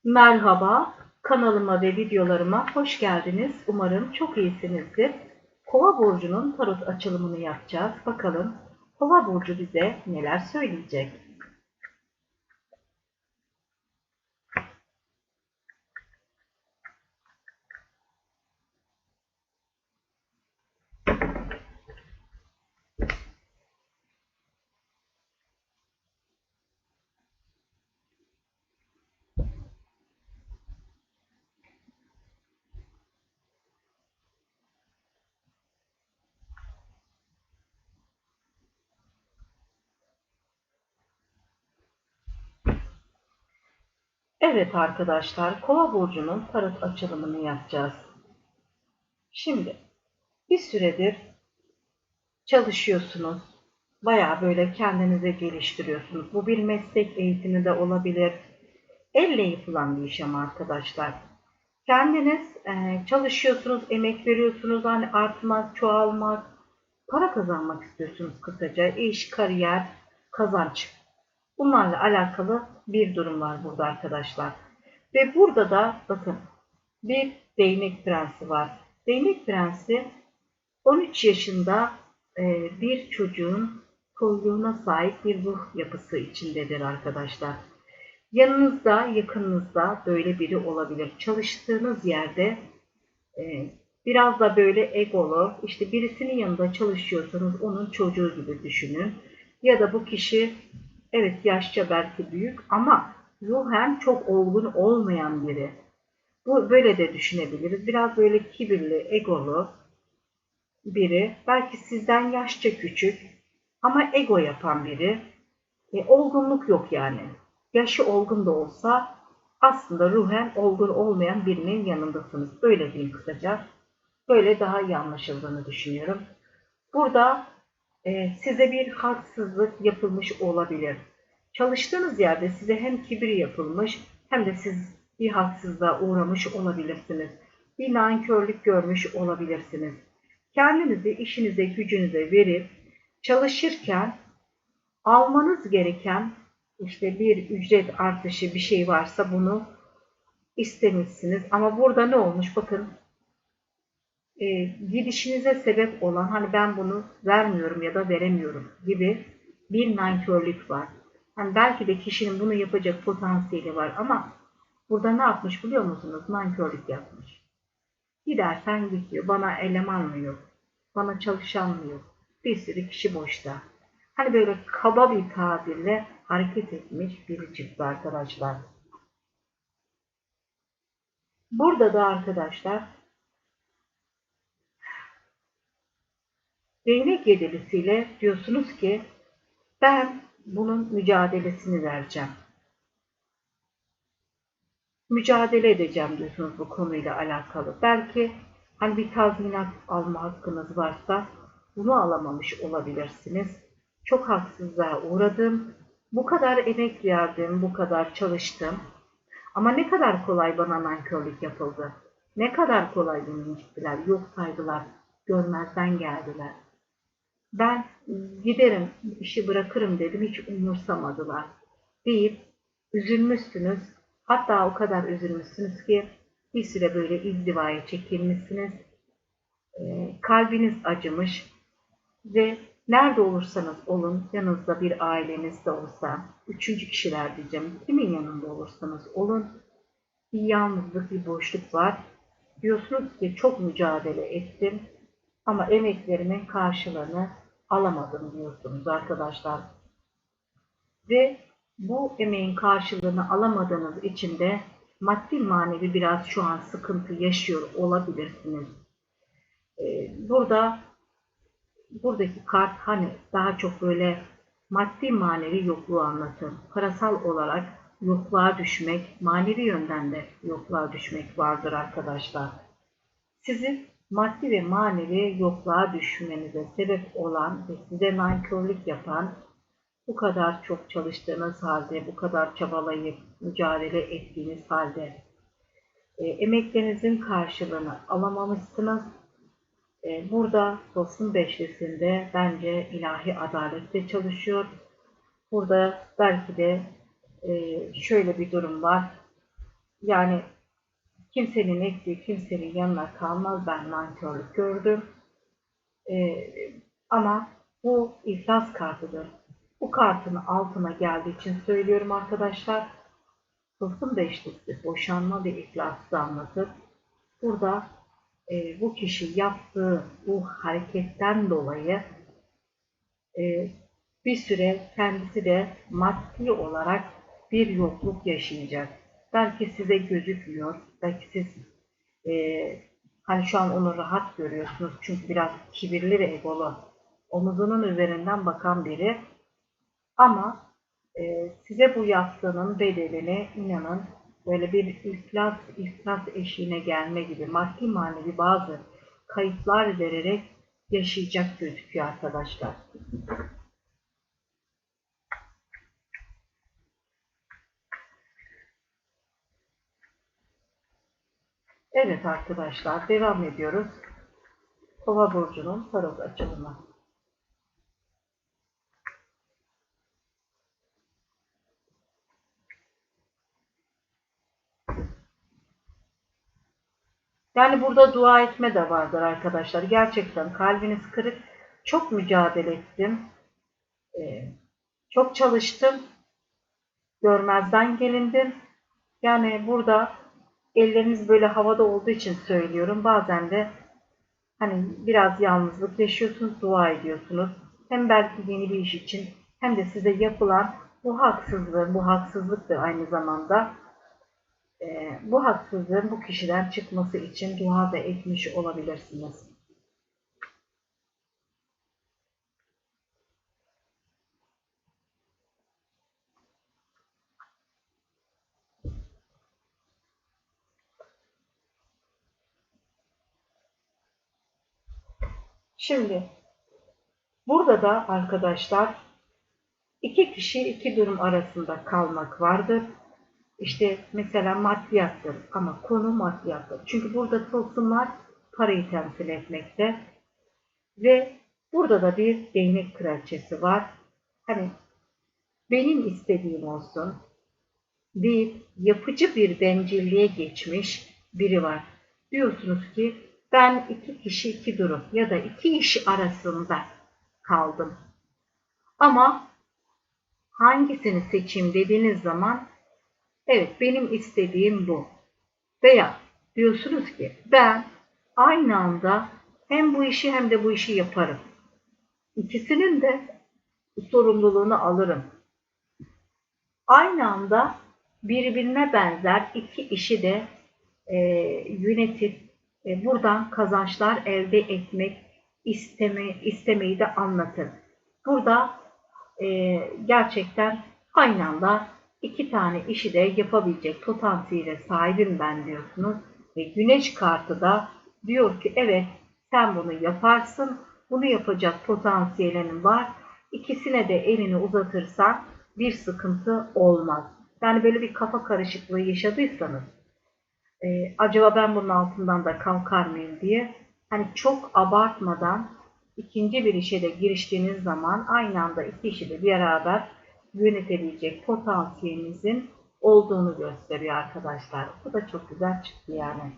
Merhaba, kanalıma ve videolarıma hoş geldiniz. Umarım çok iyisinizdir. Kova burcunun tarot açılımını yapacağız. Bakalım Kova burcu bize neler söyleyecek? Evet arkadaşlar, Kova burcunun tarot açılımını yapacağız. Şimdi bir süredir çalışıyorsunuz. Bayağı böyle kendinize geliştiriyorsunuz. Bu bir meslek eğitimi de olabilir. Elle yapılan bir iş ama arkadaşlar. Kendiniz çalışıyorsunuz, emek veriyorsunuz, hani artmak, çoğalmak, para kazanmak istiyorsunuz kısaca. İş, kariyer, kazanç. Bunlarla alakalı bir durum var burada arkadaşlar. Ve burada da bakın bir değnek prensi var. Değnek prensi 13 yaşında bir çocuğun toyluğuna sahip bir ruh yapısı içindedir arkadaşlar. Yanınızda, yakınınızda böyle biri olabilir. Çalıştığınız yerde biraz da böyle egolu, işte birisinin yanında çalışıyorsanız onun çocuğu gibi düşünün. Ya da bu kişi evet yaşça belki büyük ama ruhen çok olgun olmayan biri. Bu böyle de düşünebiliriz. Biraz böyle kibirli, egolu biri. Belki sizden yaşça küçük ama ego yapan biri. Olgunluk yok yani. Yaşı olgun da olsa aslında ruhen olgun olmayan birinin yanındasınız. Öyle diyeyim kısaca. Böyle daha iyi anlaşıldığını düşünüyorum. Burada size bir haksızlık yapılmış olabilir. Çalıştığınız yerde size hem kibir yapılmış hem de siz bir haksızlığa uğramış olabilirsiniz. Bir nankörlük görmüş olabilirsiniz. Kendinizi işinize, gücünüze verip çalışırken almanız gereken işte bir ücret artışı bir şey varsa bunu istemişsiniz. Ama burada ne olmuş? Bakın gidişinize sebep olan hani ben bunu vermiyorum ya da veremiyorum gibi bir nankörlük var. Hani belki de kişinin bunu yapacak potansiyeli var ama burada ne yapmış biliyor musunuz? Nankörlük yapmış. Gidersen git diyor. Bana eleman mı yok? Bana çalışan mı yok? Bir sürü kişi boşta. Hani böyle kaba bir tabirle hareket etmiş biri çıktı arkadaşlar. Burada da arkadaşlar değnek yedilisiyle diyorsunuz ki ben bunun mücadelesini vereceğim. Mücadele edeceğim diyorsunuz bu konuyla alakalı. Belki hani bir tazminat alma hakkınız varsa bunu alamamış olabilirsiniz. Çok haksızlığa uğradım. Bu kadar emek verdim, bu kadar çalıştım. Ama ne kadar kolay bana nankörlük yapıldı. Ne kadar kolay beni incittiler, yok saydılar, görmezden geldiler. Ben giderim, işi bırakırım dedim, hiç umursamadılar deyip üzülmüşsünüz. Hatta o kadar üzülmüşsünüz ki bir süre böyle izdivaya çekilmişsiniz. Kalbiniz acımış ve nerede olursanız olun, yanınızda bir aileniz de olsa, üçüncü kişiler diyeceğim, kimin yanında olursanız olun, bir yalnızlık, bir boşluk var. Diyorsunuz ki çok mücadele ettim ama emeklerimin karşılığını alamadım diyorsunuz arkadaşlar. Ve bu emeğin karşılığını alamadığınız için de maddi manevi biraz şu an sıkıntı yaşıyor olabilirsiniz. Burada buradaki kart hani daha çok böyle maddi manevi yokluğu anlatır. Parasal olarak yokluğa düşmek, manevi yönden de yokluğa düşmek vardır arkadaşlar. Sizin maddi ve manevi yokluğa düşmenize sebep olan ve size nankörlük yapan, bu kadar çok çalıştığınız halde, bu kadar çabalayıp mücadele ettiğiniz halde emeklerinizin karşılığını alamamışsınız. Burada Tılsım Beşlisi'nde bence ilahi adalet de çalışıyor. Burada belki de şöyle bir durum var. Yani kimsenin ektiği kimsenin yanına kalmaz. Ben nankörlük gördüm. Ama bu iflas kartıdır. Bu kartın altına geldiği için söylüyorum arkadaşlar. Tılsım beşlisi boşanma ve iflası anlatır. Burada bu kişi yaptığı bu hareketten dolayı bir süre kendisi de maddi olarak bir yokluk yaşayacak. Belki size gözükmüyor, belki siz e, hani şu an onu rahat görüyorsunuz çünkü biraz kibirli ve egolu, omuzunun üzerinden bakan biri ama size bu yaptığının bedelini inanın böyle bir iflas eşiğine gelme gibi maddi manevi bazı kayıplar vererek yaşayacak gözüküyor arkadaşlar. Evet arkadaşlar devam ediyoruz. Kova burcunun tarot açılımı. Yani burada dua etme de vardır arkadaşlar. Gerçekten kalbiniz kırık. Çok mücadele ettim. Çok çalıştım. Görmezden gelindim. Yani burada elleriniz böyle havada olduğu için söylüyorum. Bazen de hani biraz yalnızlık yaşıyorsunuz, dua ediyorsunuz. Hem belki yeni bir iş için hem de size yapılan bu haksızlık da aynı zamanda bu haksızlığın bu kişiden çıkması için dua da etmiş olabilirsiniz. Şimdi burada da arkadaşlar iki kişi iki durum arasında kalmak vardır. İşte mesela maddiyattır ama konu maddiyattır. Çünkü burada tılsımlar parayı temsil etmekte ve burada da bir değnek kraliçesi var. Hani benim istediğim olsun deyip yapıcı bir bencilliğe geçmiş biri var. Diyorsunuz ki ben iki kişi iki durum ya da iki iş arasında kaldım. Ama hangisini seçeyim dediğiniz zaman evet benim istediğim bu. Veya diyorsunuz ki ben aynı anda hem bu işi hem de bu işi yaparım. İkisinin de sorumluluğunu alırım. Aynı anda birbirine benzer iki işi de yönetip buradan kazançlar elde etmek istemeyi de anlatır. Burada gerçekten aynı anda iki tane işi de yapabilecek potansiyele sahibim ben diyorsunuz. Ve güneş kartı da diyor ki evet sen bunu yaparsın, bunu yapacak potansiyelin var. İkisine de elini uzatırsan bir sıkıntı olmaz. Yani böyle bir kafa karışıklığı yaşadıysanız acaba ben bunun altından da kalkar mıyım diye hani çok abartmadan ikinci bir işe de giriştiğiniz zaman aynı anda iki işi de beraber yönetebilecek potansiyelinizin olduğunu gösteriyor arkadaşlar. Bu da çok güzel çıktı yani.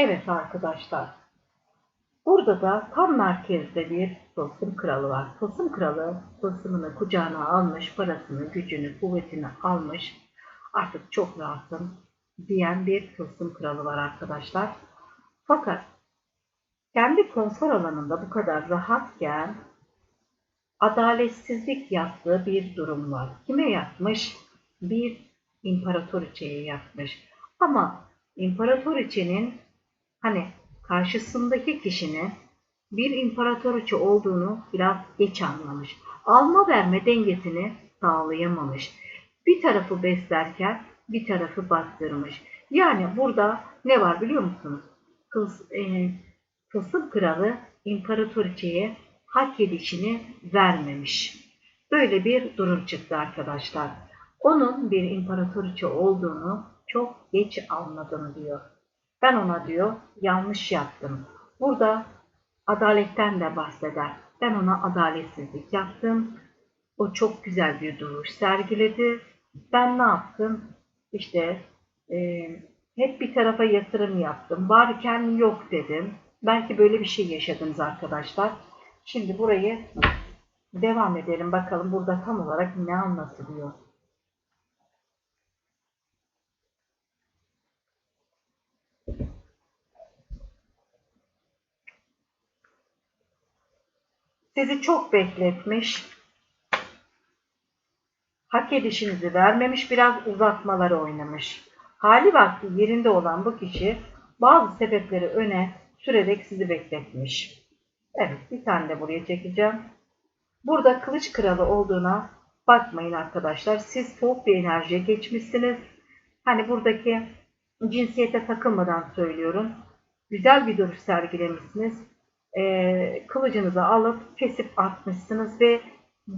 Evet arkadaşlar. Burada da tam merkezde bir tılsım kralı var. Tılsım kralı tılsımını kucağına almış, parasını, gücünü, kuvvetini almış. Artık çok rahatım diyen bir tılsım kralı var arkadaşlar. Fakat kendi konfor alanında bu kadar rahatken adaletsizlik yaptığı bir durum var. Kime yapmış? Bir imparatoriçeye yapmış. Ama imparatoriçenin hani karşısındaki kişinin bir imparatoriçe olduğunu biraz geç anlamış. Alma verme dengesini sağlayamamış. Bir tarafı beslerken bir tarafı bastırmış. Yani burada ne var biliyor musunuz? Tılsım kralı imparatoriçeye hak edişini vermemiş. Böyle bir durum çıktı arkadaşlar. Onun bir imparatoriçe olduğunu çok geç anladım diyor. Ben ona diyor yanlış yaptım. Burada adaletten de bahseder. Ben ona adaletsizlik yaptım. O çok güzel bir duruş sergiledi. Ben ne yaptım? İşte e, hep bir tarafa yatırım yaptım. Varken yok dedim. Belki böyle bir şey yaşadınız arkadaşlar. Şimdi burayı devam edelim. Bakalım burada tam olarak ne anlatılıyor. Sizi çok bekletmiş. Hak edişinizi vermemiş, biraz uzatmaları oynamış. Hali vakti yerinde olan bu kişi bazı sebepleri öne sürerek sizi bekletmiş. Evet, bir tane de buraya çekeceğim. Burada kılıç kralı olduğuna bakmayın arkadaşlar. Siz soğuk bir enerjiye geçmişsiniz. Hani buradaki cinsiyete takılmadan söylüyorum. Güzel bir duruş sergilemişsiniz. Kılıcınızı alıp kesip atmışsınız ve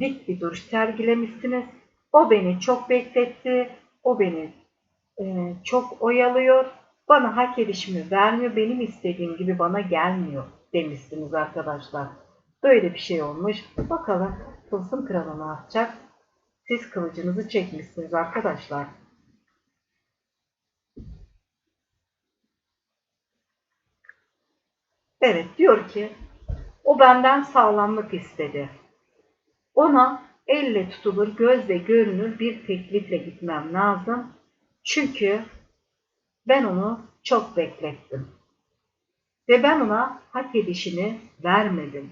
dik bir duruş sergilemişsiniz. O beni çok bekletti. O beni çok oyalıyor. Bana hak edişimi vermiyor. Benim istediğim gibi bana gelmiyor demişsiniz arkadaşlar. Böyle bir şey olmuş. Bakalım Tılsım Kralı ne yapacak? Siz kılıcınızı çekmişsiniz arkadaşlar. Evet diyor ki o benden sağlamlık istedi. Ona elle tutulur, gözle görünür bir teklifle gitmem lazım. Çünkü ben onu çok beklettim. Ve ben ona hak edişini vermedim.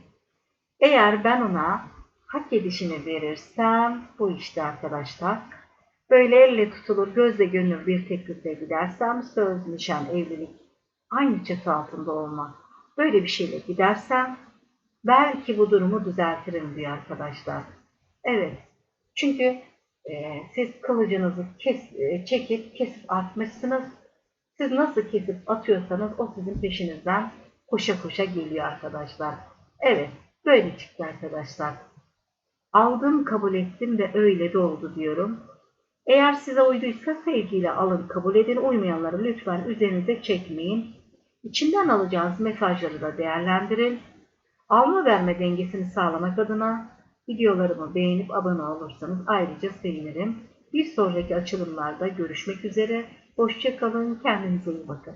Eğer ben ona hak edişini verirsem bu işte arkadaşlar. Böyle elle tutulur, gözle görünür bir teklifle gidersem söz, nişan, evlilik aynı çatı altında olmak. Böyle bir şeyle gidersem belki bu durumu düzeltirim diyor arkadaşlar. Evet. Çünkü siz kılıcınızı çekip kesip atmışsınız. Siz nasıl kesip atıyorsanız o sizin peşinizden koşa koşa geliyor arkadaşlar. Evet. Böyle çıktı arkadaşlar. Aldım, kabul ettim ve öyle de oldu diyorum. Eğer size uyduysa sevgiyle alın, kabul edin. Uymayanları lütfen üzerinize çekmeyin. İçinden alacağınız mesajları da değerlendirin. Alma verme dengesini sağlamak adına videolarımı beğenip abone olursanız ayrıca sevinirim. Bir sonraki açılımlarda görüşmek üzere. Hoşça kalın, kendinize iyi bakın.